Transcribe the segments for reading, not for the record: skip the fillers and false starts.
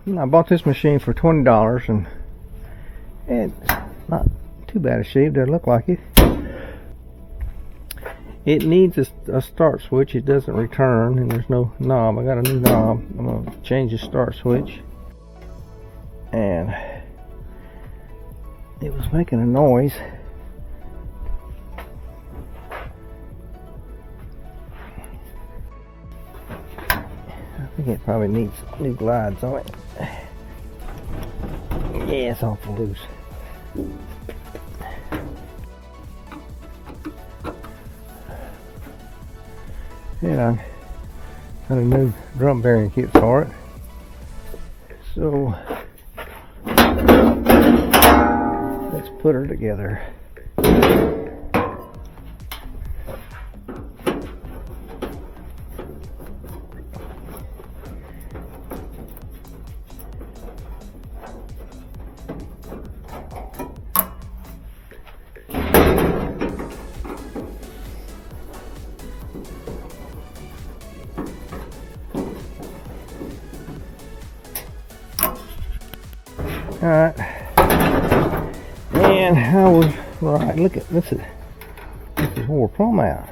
I bought this machine for $20, and it's not too bad a shape. Doesn't look like it. It needs a start switch. It doesn't return, and there's no knob. I got a new knob. I'm going to change the start switch. And it was making a noise. I think it probably needs new glides on it. Yeah, it's awful loose. And I got a new drum bearing kit for it. So let's put her together. Alright, and I was right. Look at this is where we're from out.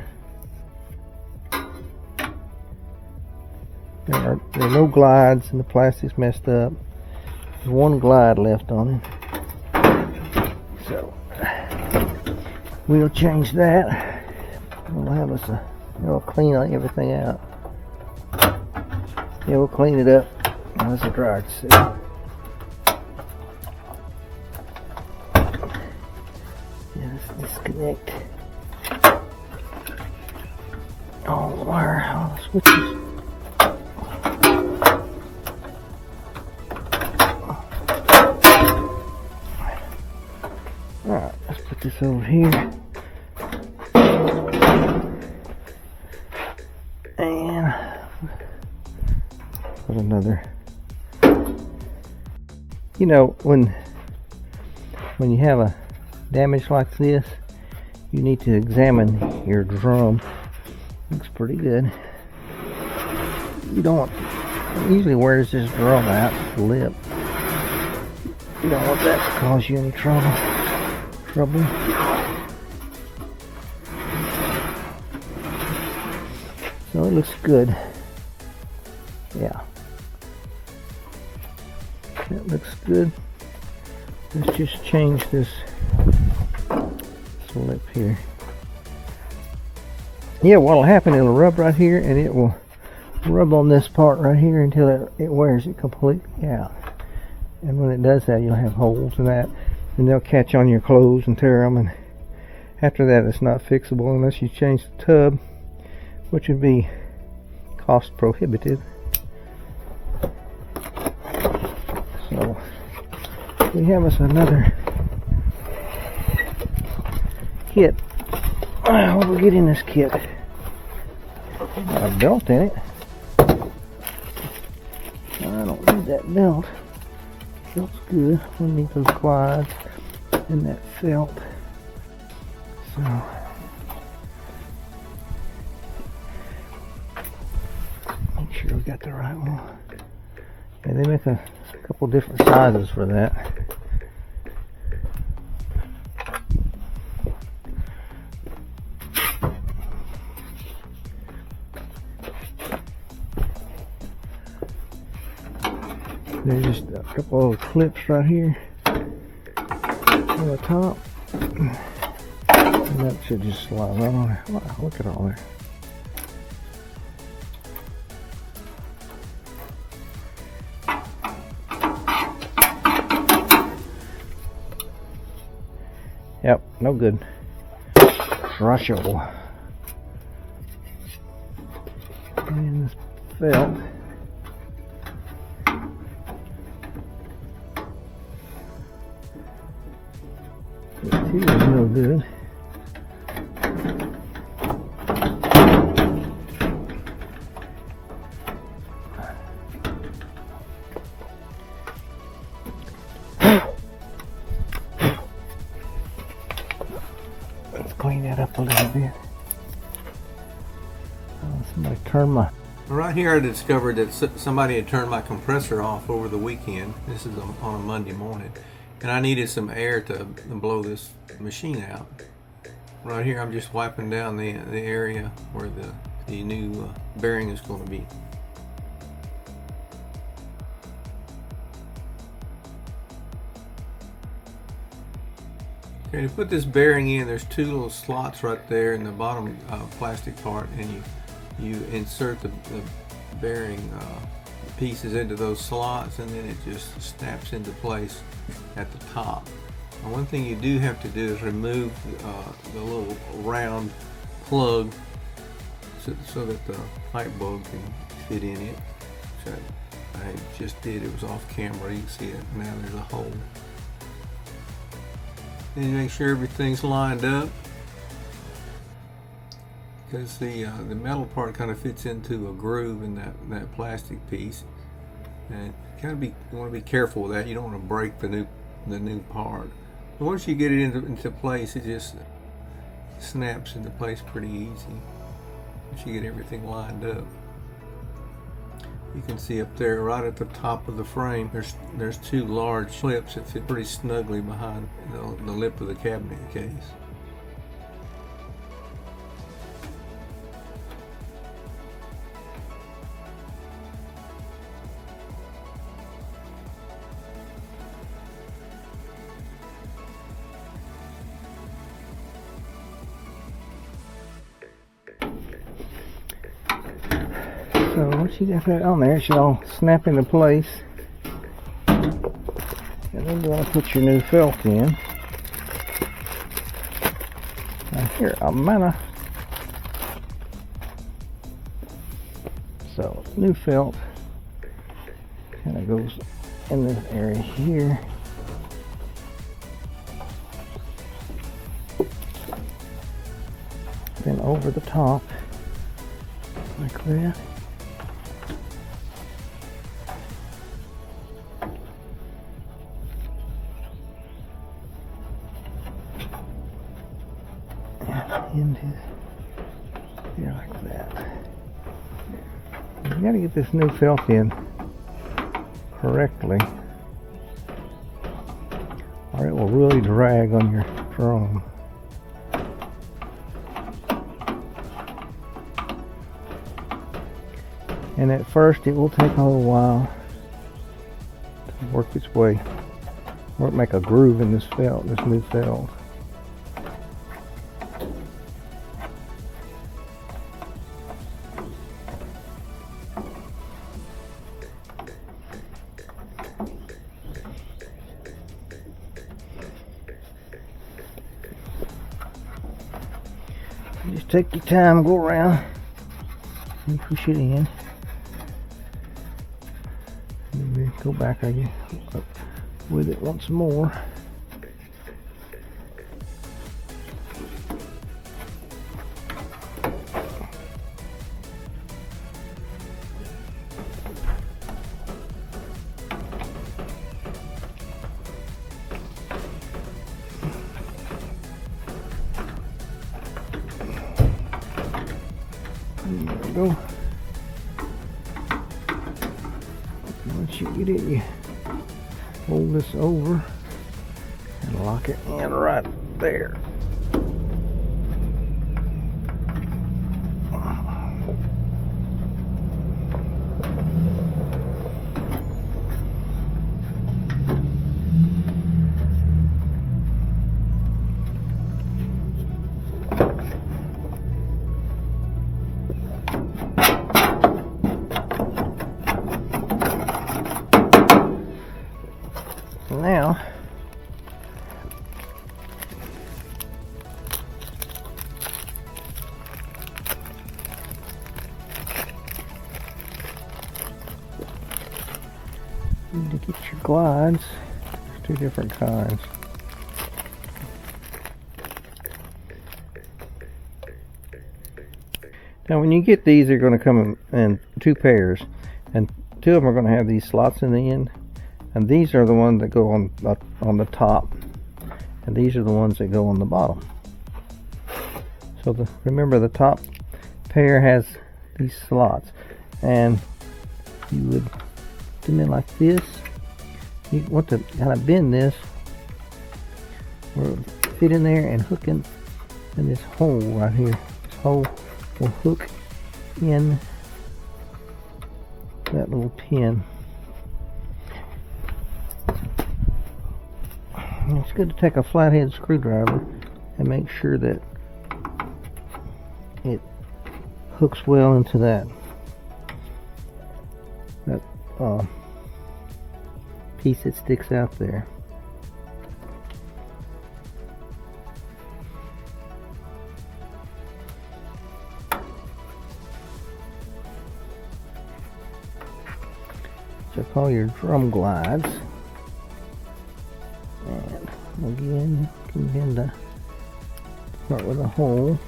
There are no glides, and the plastic's messed up. There's one glide left on it, so we'll change that. We'll have us we'll clean everything out. Yeah, we'll clean it up. Let's dry it. See. Disconnect all the wire, all the switches. Alright, let's put this over here. And put another. You know, when you have a damage like this, you need to examine your drum. Looks pretty good. You don't usually wears this drum out the lip. You don't want that to cause you any trouble. So it looks good. Yeah. That looks good. Let's just change this lip here. Yeah, what'll happen, it'll rub right here, and it will rub on this part right here until it wears it completely out. And when it does that, you'll have holes in that, and they'll catch on your clothes and tear them, and after that it's not fixable unless you change the tub, which would be cost prohibitive. So we have us another kit. What do we get in this kit? Got a belt in it. I don't need that belt. Belt's good. We need those glides and that felt. So make sure we got the right one. And they make a couple different sizes for that. There's just a couple of clips right here on the top, and that should just slide right on there. Wow, look at all that. Yep, no good. Rusho. And this felt. This is no good. Let's clean that up a little bit. Somebody turn my Right here I discovered that somebody had turned my compressor off over the weekend. This is on a Monday morning. And I needed some air to blow this machine out. Right here I'm just wiping down the area where the new bearing is going to be. Okay, to put this bearing in, there's two little slots right there in the bottom plastic part, and you insert the bearing pieces into those slots, and then it just snaps into place at the top. Now, one thing you do have to do is remove the little round plug so that the light bulb can fit in it, which I just did. It was off camera. You can see it now. There's a hole. Then you make sure everything's lined up, because the metal part kind of fits into a groove in that plastic piece, and you want to be careful with that. You don't want to break the new part. But once you get it into place, it just snaps into place pretty easy. Once you get everything lined up, you can see up there right at the top of the frame, there's two large clips that fit pretty snugly behind the lip of the cabinet case. So once you got that on there, it should all snap into place. And then you want to put your new felt in. Now here, Amana. So new felt kind of goes in this area here. Then over the top, like that. Into here like that. You got to get this new felt in correctly, or it will really drag on your drone. And at first it will take a little while to work its way, or make a groove in this felt, this new felt. Just take your time, go around and push it in. Maybe go back again with it once more. There we go. Once you get it, you fold this over and lock it in right there. Now, you need to get your glides. There's two different kinds. Now when you get these, they're going to come in two pairs, and two of them are going to have these slots in the end. And these are the ones that go on the top, and these are the ones that go on the bottom. So remember, the top pair has these slots, and you would come in like this. You want to kind of bend this where it will fit in there and hook in this hole right here. This hole will hook in that little pin. And it's good to take a flathead screwdriver and make sure that it hooks well into that piece that sticks out there. So call your drum glides, and again you can bend the part with a hole.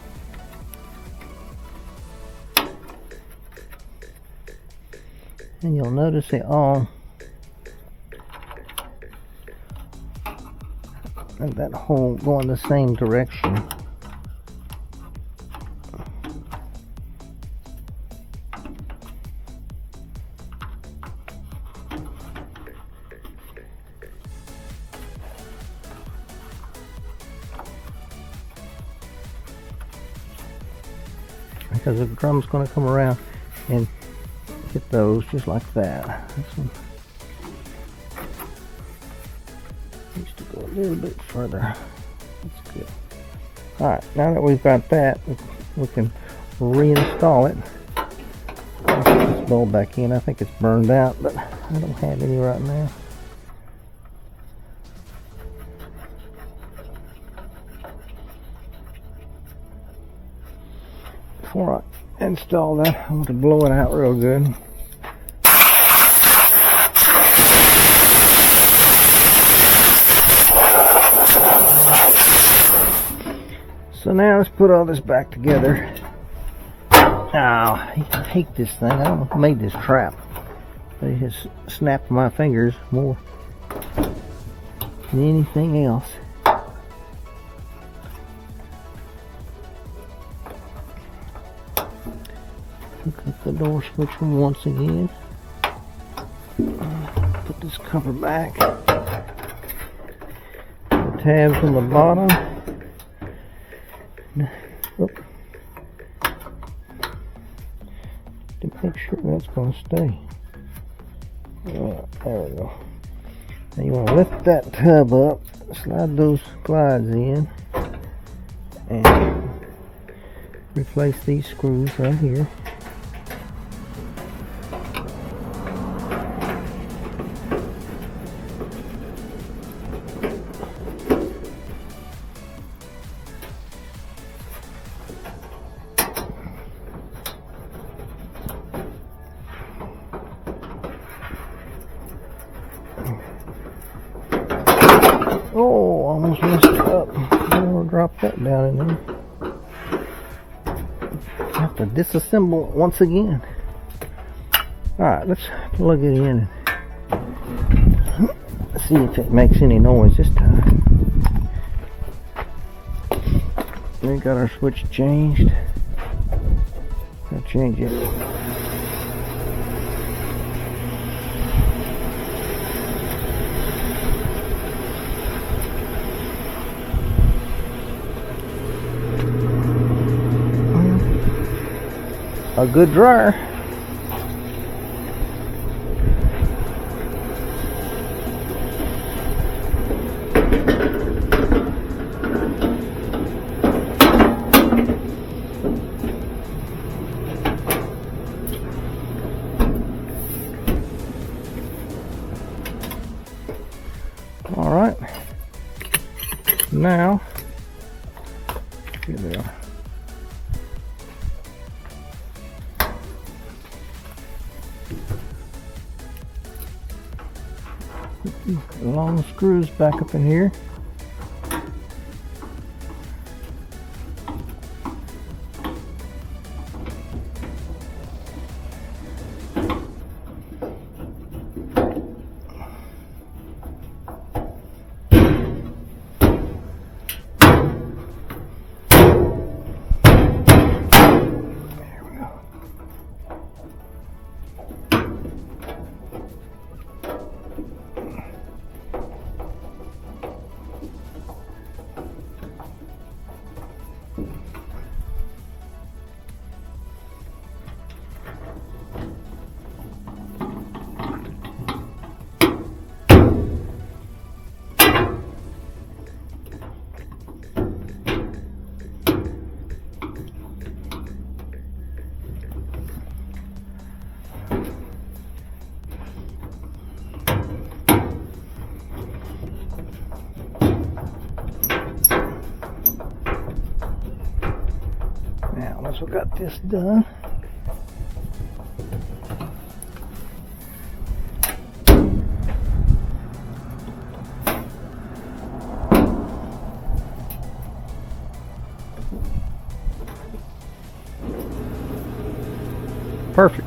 And you'll notice they all have that hole going the same direction. Because the drum's going to come around and hit those just like that. This one needs to go a little bit further. That's good. Alright, now that we've got that, we can reinstall it. I'll put this bulb back in. I think it's burned out, but I don't have any right now. Before I install that, I want to blow it out real good. So now let's put all this back together. Oh, I hate this thing. I don't know who made this trap. But it has snapped my fingers more than anything else. Hook up the door switch once again. Put this cover back. The tabs on the bottom. Oop. To make sure that's going to stay. There we go. Now you want to lift that tub up, slide those glides in, and replace these screws right here. Oh, almost messed it up. I don't want to drop that down in there. I have to disassemble it once again. Alright, let's plug it in and see if it makes any noise this time. We got our switch changed. I'll change it. A good dryer. All right. Now, here they are. The long screws back up in here. There we go. got this done. Perfect.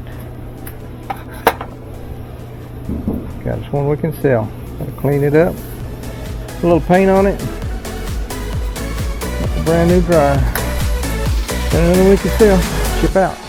Got us one we can sell. Gotta clean it up. Put a little paint on it. Got a brand new dryer. Got another we can sell. Ship out.